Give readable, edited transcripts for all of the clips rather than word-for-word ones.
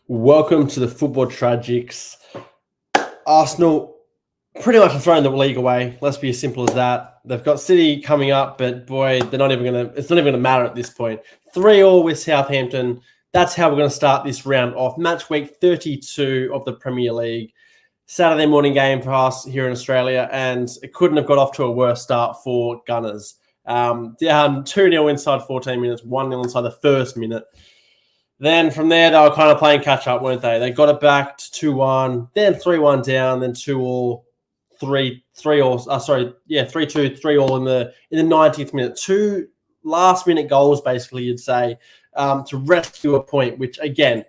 Welcome to the Football Tragics. Arsenal pretty much have thrown the league away. Let's be as simple as that. They've got City coming up, but boy, it's not even gonna matter at this point. 3-3 with Southampton. That's how we're gonna start this round off. Match week 32 of the Premier League. Saturday morning game for us here in Australia, and it couldn't have got off to a worse start for Gunners. Down 2-0 inside 14 minutes, 1-0 inside the first minute. Then from there, they were kind of playing catch up, weren't they? They got it back to 2-1, then 3-1 down, then 2-all, 3-2, 3-all in the 90th minute. Two last minute goals, basically, you'd say, to rescue a point, which again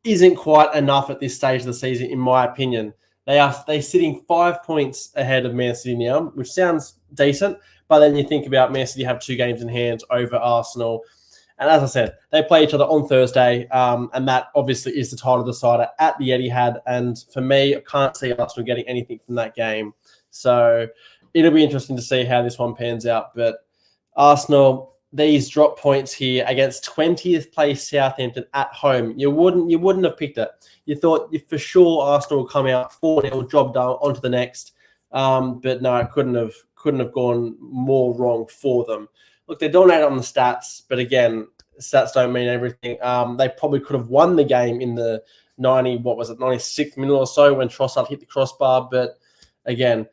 isn't quite enough at this stage of the season, in my opinion. They're sitting 5 points ahead of Man City now, which sounds decent, but then you think about Man City have 2 games in hand over Arsenal. And as I said, they play each other on Thursday, and that obviously is the title decider at the Etihad. And for me, I can't see Arsenal getting anything from that game. So it'll be interesting to see how this one pans out. But Arsenal, these drop points here against 20th place Southampton at home, you wouldn't have picked it. You thought for sure Arsenal will come out 4-0, job done, onto the next. But no, it couldn't have gone more wrong for them. Look, they're dominated on the stats, but again, stats don't mean everything. They probably could have won the game in the 96th minute or so when Trossard hit the crossbar, but again,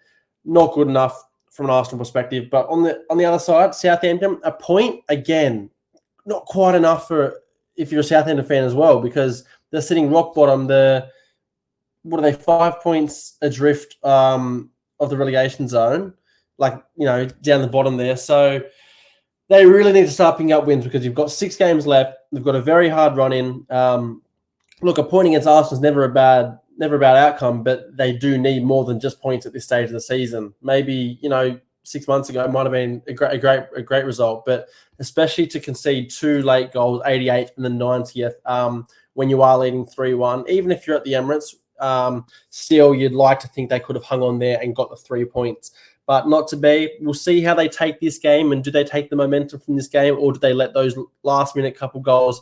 not good enough from an Arsenal perspective. But on the other side, Southampton, a point, again, not quite enough for if you're a Southampton fan as well, because they're sitting rock bottom. What are they, 5 points adrift of the relegation zone, down the bottom there. So they really need to start picking up wins because you've got 6 games left. They've got a very hard run in. Look, a point against Arsenal is never a bad outcome, but they do need more than just points at this stage of the season. Maybe 6 months ago it might have been a great result, but especially to concede 2 late goals, 88th and the 90th, when you are leading 3-1, even if you're at the Emirates, still you'd like to think they could have hung on there and got the 3 points. But not to be. We'll see how they take this game, and do they take the momentum from this game, or do they let those last-minute couple goals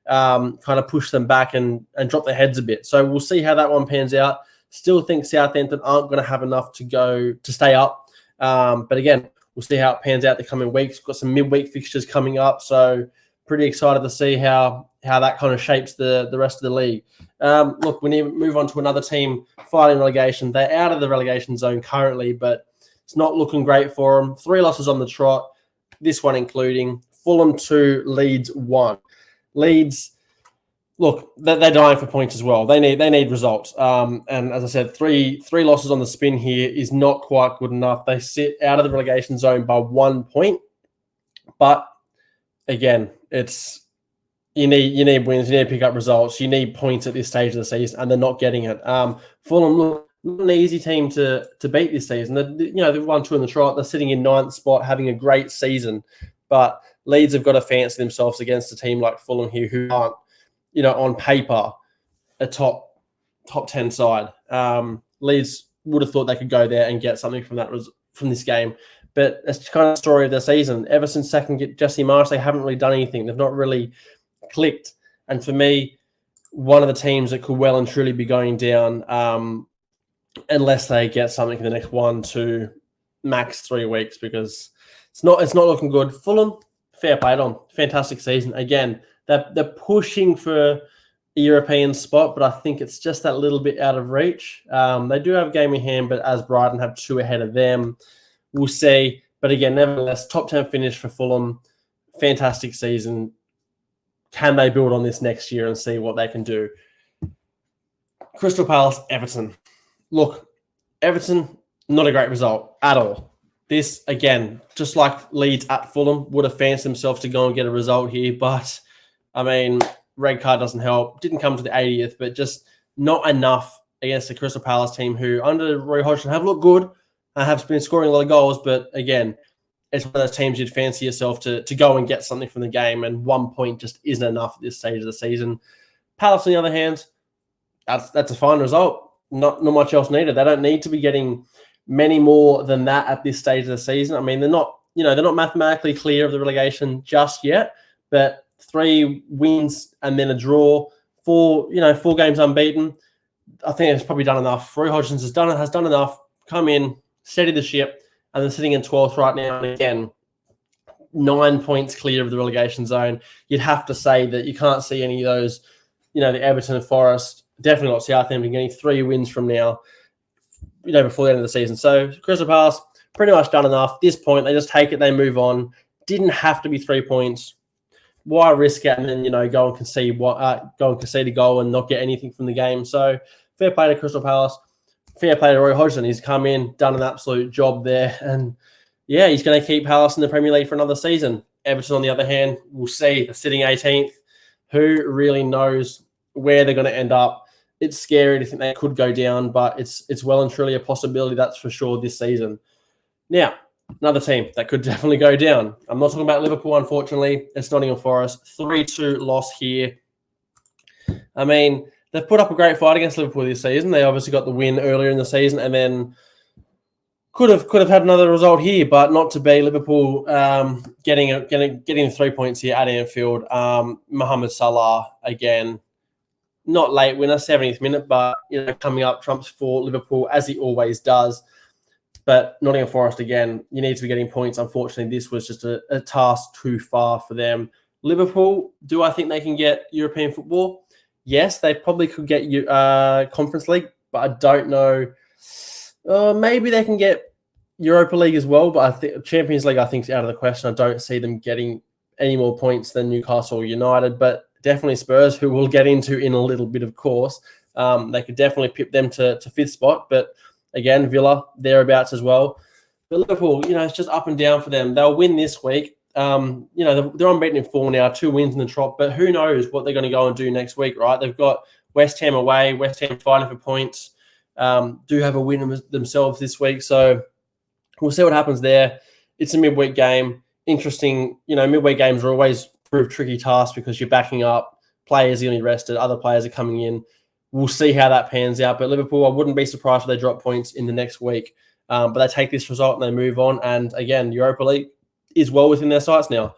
kind of push them back and drop their heads a bit? So we'll see how that one pans out. Still think Southampton aren't going to have enough to stay up. But again, we'll see how it pans out the coming weeks. We've got some midweek fixtures coming up, so pretty excited to see how that kind of shapes the rest of the league. Look, we need to move on to another team fighting relegation. They're out of the relegation zone currently, but it's not looking great for them. 3 losses on the trot, this one including Fulham 2, Leeds 1. Leeds, look, they're dying for points as well. They need results. And as I said, three losses on the spin here is not quite good enough. They sit out of the relegation zone by 1 point. But again, you need wins. You need to pick up results. You need points at this stage of the season, and they're not getting it. Fulham, look, not an easy team to beat this season. They've won 2 in the trot. They're sitting in 9th spot, having a great season. But Leeds have got to fancy themselves against a team like Fulham here, who aren't, on paper, a top 10 side. Leeds would have thought they could go there and get something from this game. But it's kind of the story of their season. Ever since second Jesse Marsh, they haven't really done anything. They've not really clicked. And for me, one of the teams that could well and truly be going down, unless they get something in the next 1 to max 3 weeks, because it's not looking good. Fulham, fair play to them. Fantastic season. Again, they're pushing for a European spot, but I think it's just that little bit out of reach. They do have a game in hand, but as Brighton have 2 ahead of them, we'll see. But again, nevertheless, top 10 finish for Fulham. Fantastic season. Can they build on this next year and see what they can do? Crystal Palace, Everton. Look, Everton, not a great result at all. This, again, just like Leeds at Fulham, would have fancied themselves to go and get a result here. But, I mean, red card doesn't help. Didn't come to the 80th, but just not enough against the Crystal Palace team, who, under Roy Hodgson, have looked good and have been scoring a lot of goals. But, again, it's one of those teams you'd fancy yourself to go and get something from the game, and 1 point just isn't enough at this stage of the season. Palace, on the other hand, that's a fine result. Not much else needed. They don't need to be getting many more than that at this stage of the season. I mean, they're not mathematically clear of the relegation just yet, but 3 wins and then a draw 4 games unbeaten. I think it's probably done enough. Roy Hodgson has done enough. Come in, steady the ship, and they're sitting in 12th right now. And again, 9 points clear of the relegation zone. You'd have to say that you can't see any of those, the Everton and Forest, definitely not Southampton getting 3 wins from now, before the end of the season. So Crystal Palace pretty much done enough. This point, they just take it, they move on. Didn't have to be 3 points. Why risk it and then go and concede a goal and not get anything from the game? So fair play to Crystal Palace. Fair play to Roy Hodgson. He's come in, done an absolute job there, and yeah, he's going to keep Palace in the Premier League for another season. Everton, on the other hand, we'll see. They're sitting 18th. Who really knows where they're going to end up? It's scary to think they could go down, but it's well and truly a possibility, that's for sure, this season. Now, another team that could definitely go down. I'm not talking about Liverpool, unfortunately. It's Nottingham Forest. 3-2 loss here. I mean, they've put up a great fight against Liverpool this season. They obviously got the win earlier in the season and then could have had another result here, but not to be. Liverpool getting 3 points here at Anfield. Mohamed Salah, again, not late winner, 70th minute, but coming up trumps for Liverpool as he always does. But Nottingham Forest, again, you need to be getting points. Unfortunately, this was just a task too far for them. Liverpool, do I think they can get European football? Yes, they probably could get Conference League, but I don't know. Maybe they can get Europa League as well, but I think Champions League, I think, is out of the question. I don't see them getting any more points than Newcastle United, but definitely Spurs, who we'll get into in a little bit, of course. They could definitely pip them to 5th spot, but again, Villa, thereabouts as well. But Liverpool, it's just up and down for them. They'll win this week. They're unbeaten in 4 now, 2 wins in the trot, but who knows what they're going to go and do next week, right? They've got West Ham away, West Ham fighting for points. Do have a win themselves this week, so we'll see what happens there. It's a midweek game. Interesting, midweek games are always prove tricky tasks because you're backing up. Players are going to be rested. Other players are coming in. We'll see how that pans out. But Liverpool, I wouldn't be surprised if they drop points in the next week. But they take this result and they move on. And again, Europa League is well within their sights now.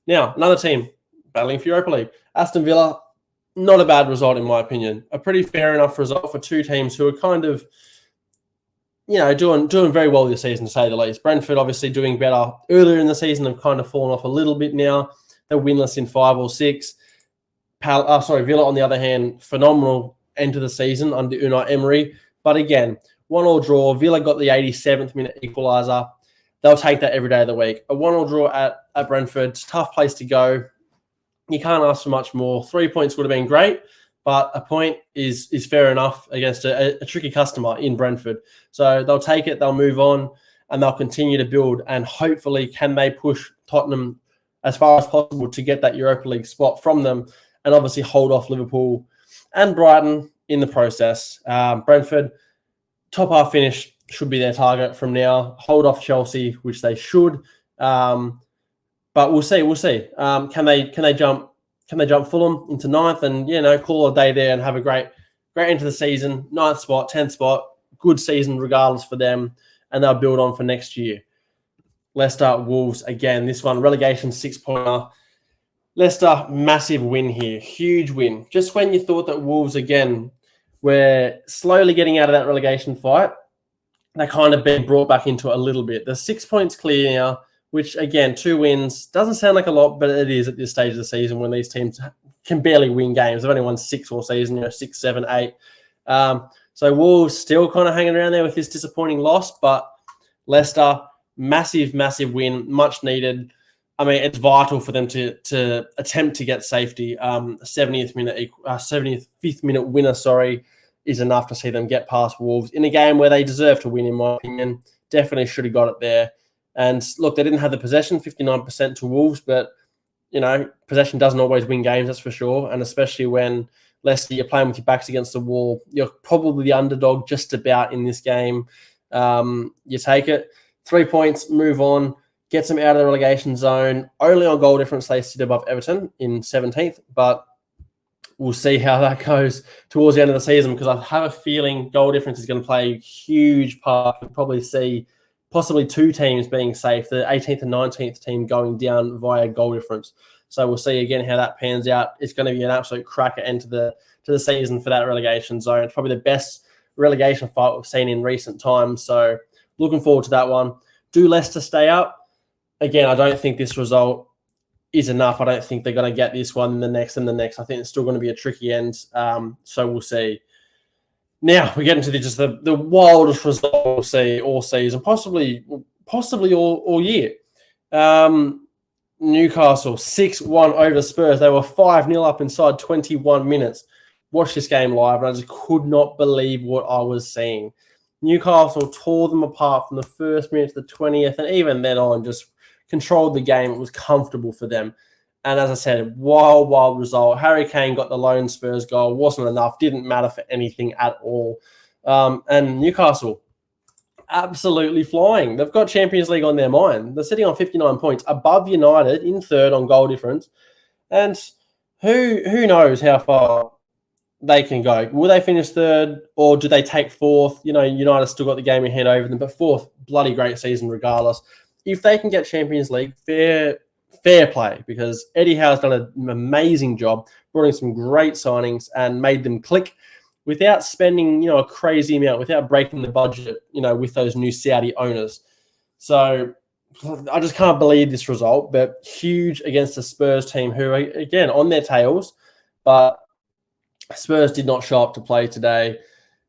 Now, another team battling for Europa League. Aston Villa, not a bad result in my opinion. A pretty fair enough result for 2 teams who are kind of, doing very well this season, to say the least. Brentford obviously doing better earlier in the season. Have kind of fallen off a little bit now. They're winless in 5 or 6. Villa, on the other hand, phenomenal end to the season under Unai Emery. But again, 1-1 draw. Villa got the 87th minute equaliser. They'll take that every day of the week. A 1-1 draw at Brentford, tough place to go. You can't ask for much more. 3 points would have been great, but a point is fair enough against a tricky customer in Brentford. So they'll take it, they'll move on, and they'll continue to build. And hopefully, can they push Tottenham as far as possible to get that Europa League spot from them, and obviously hold off Liverpool and Brighton in the process. Brentford, top half finish should be their target from now. Hold off Chelsea, which they should. But we'll see. Can they jump Fulham into 9th and call it a day there and have a great end to the season? 9th spot, 10th spot, good season regardless for them, and they'll build on for next year. Leicester, Wolves, again, this one, relegation 6-pointer. Leicester, massive win here, huge win. Just when you thought that Wolves, again, were slowly getting out of that relegation fight, they kind of been brought back into it a little bit. They're 6 points clear now, which, again, 2 wins. Doesn't sound like a lot, but it is at this stage of the season when these teams can barely win games. They've only won 6 all season, 6, 7, 8. So Wolves still kind of hanging around there with this disappointing loss, but Leicester, massive, massive win, much needed. I mean, it's vital for them to attempt to get safety. 75th minute winner, is enough to see them get past Wolves in a game where they deserve to win, in my opinion. Definitely should have got it there. And look, they didn't have the possession, 59% to Wolves, but, possession doesn't always win games, that's for sure. And especially when Leicester, you're playing with your backs against the wall, you're probably the underdog just about in this game. You take it. 3 points, move on, gets them out of the relegation zone. Only on goal difference, they sit above Everton in 17th, but we'll see how that goes towards the end of the season, because I have a feeling goal difference is going to play a huge part. We'll probably see possibly 2 teams being safe, the 18th and 19th team going down via goal difference. So we'll see again how that pans out. It's going to be an absolute cracker end to the season for that relegation zone. It's probably the best relegation fight we've seen in recent times. So looking forward to that one. Do Leicester stay up? Again, I don't think this result is enough. I don't think they're going to get this one, the next, and the next. I think it's still going to be a tricky end. So we'll see. Now we get into the wildest result we'll see all season, possibly all year. Newcastle 6-1 over Spurs. They were 5-0 up inside 21 minutes. Watched this game live, and I just could not believe what I was seeing. Newcastle tore them apart from the first minute to the 20th, and even then on, just controlled the game. It was comfortable for them. And as I said, wild result. Harry Kane got the lone Spurs goal. Wasn't enough. Didn't matter for anything at all. And Newcastle, absolutely flying. They've got Champions League on their mind. They're sitting on 59 points, above United in third on goal difference. And who knows how far they can go. Will they finish third, or do they take fourth? United still got the game in hand over them, but fourth, bloody great season regardless. If they can get Champions League, fair play, because Eddie Howe's done an amazing job, brought in some great signings and made them click without spending, a crazy amount, without breaking the budget, with those new Saudi owners. So I just can't believe this result, but huge against the Spurs team who are, again, on their tails, but Spurs did not show up to play today.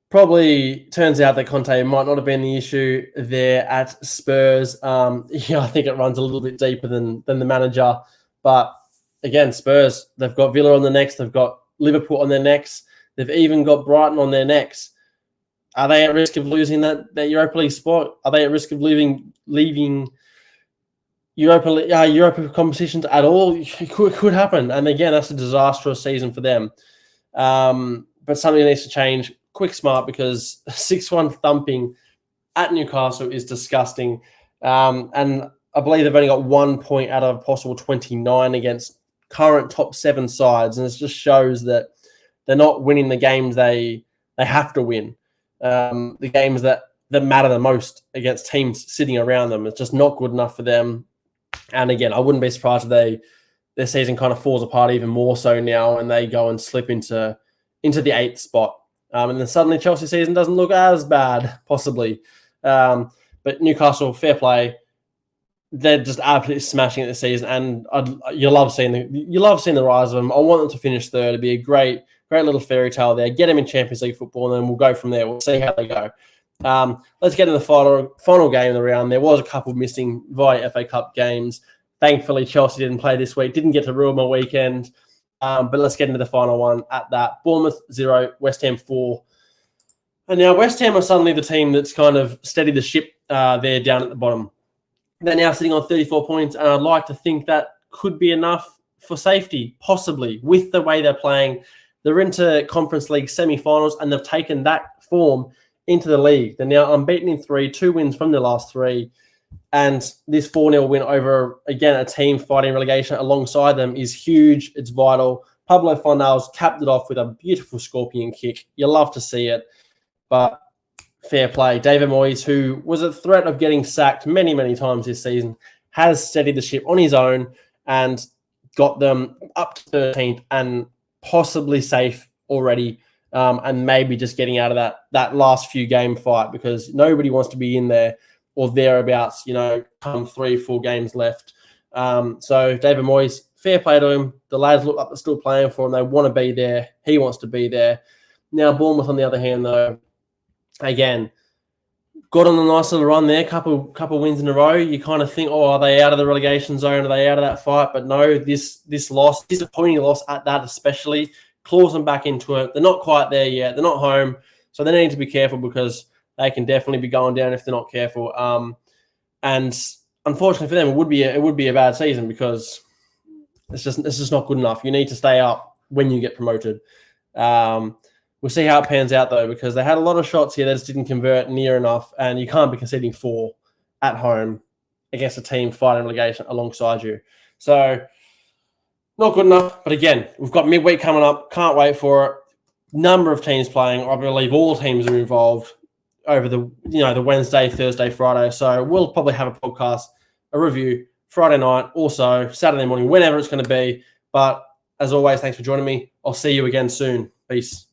Probably turns out that Conte might not have been the issue there at Spurs. I think it runs a little bit deeper than the manager. But again, Spurs, they've got Villa on the necks. They've got Liverpool on their necks. They've even got Brighton on their necks. Are they at risk of losing that Europa League spot? Are they at risk of leaving Europa competitions at all? It could happen. And again, that's a disastrous season for them. But something needs to change quick, smart, because 6-1 thumping at Newcastle is disgusting. And I believe they've only got 1 point out of a possible 29 against current top 7 sides. And it just shows that they're not winning the games they have to win. The games that matter the most against teams sitting around them. It's just not good enough for them. And again, I wouldn't be surprised if their season kind of falls apart even more so now and they go and slip into the 8th spot. And then suddenly Chelsea season doesn't look as bad, possibly. But Newcastle, fair play. They're just absolutely smashing it this season, and you love seeing the rise of them. I want them to finish third. It'd be a great little fairy tale there. Get them in Champions League football, and then we'll go from there. We'll see how they go. Let's get into the final game of the round. There was a couple missing via FA Cup games. Thankfully, Chelsea didn't play this week. Didn't get to ruin my weekend. But let's get into the final one at that. Bournemouth 0, West Ham 4. And now West Ham are suddenly the team that's kind of steadied the ship there down at the bottom. They're now sitting on 34 points, and I'd like to think that could be enough for safety, possibly, with the way they're playing. They're into Conference League semi-finals, and they've taken that form into the league. They're now unbeaten in 3, 2 wins from their last 3. And this 4-0 win over, again, a team fighting relegation alongside them is huge. It's vital. Pablo Fornals capped it off with a beautiful scorpion kick. You love to see it. But fair play. David Moyes, who was a threat of getting sacked many, many times this season, has steadied the ship on his own and got them up to 13th and possibly safe already, and maybe just getting out of that last few game fight, because nobody wants to be in there or thereabouts, come 3-4 games left. So David Moyes, fair play to him. The lads look like they're still playing for him. They want to be there. He wants to be there. Now, Bournemouth, on the other hand, though, again, got on a nice little run there, couple wins in a row. You kind of think, are they out of the relegation zone? Are they out of that fight? But no, this loss, disappointing loss at that especially, claws them back into it. They're not quite there yet. They're not home. So they need to be careful, because they can definitely be going down if they're not careful. And unfortunately for them, it would be a bad season, because it's just not good enough. You need to stay up when you get promoted. We'll see how it pans out, though, because they had a lot of shots here that just didn't convert near enough, and you can't be conceding 4 at home against a team fighting relegation alongside you. So not good enough. But again, we've got midweek coming up. Can't wait for it. Number of teams playing. I believe all teams are involved over the Wednesday, Thursday, Friday. So we'll probably have a podcast, a review Friday night, also Saturday morning, whenever it's going to be. But as always, thanks for joining me. I'll see you again soon. Peace.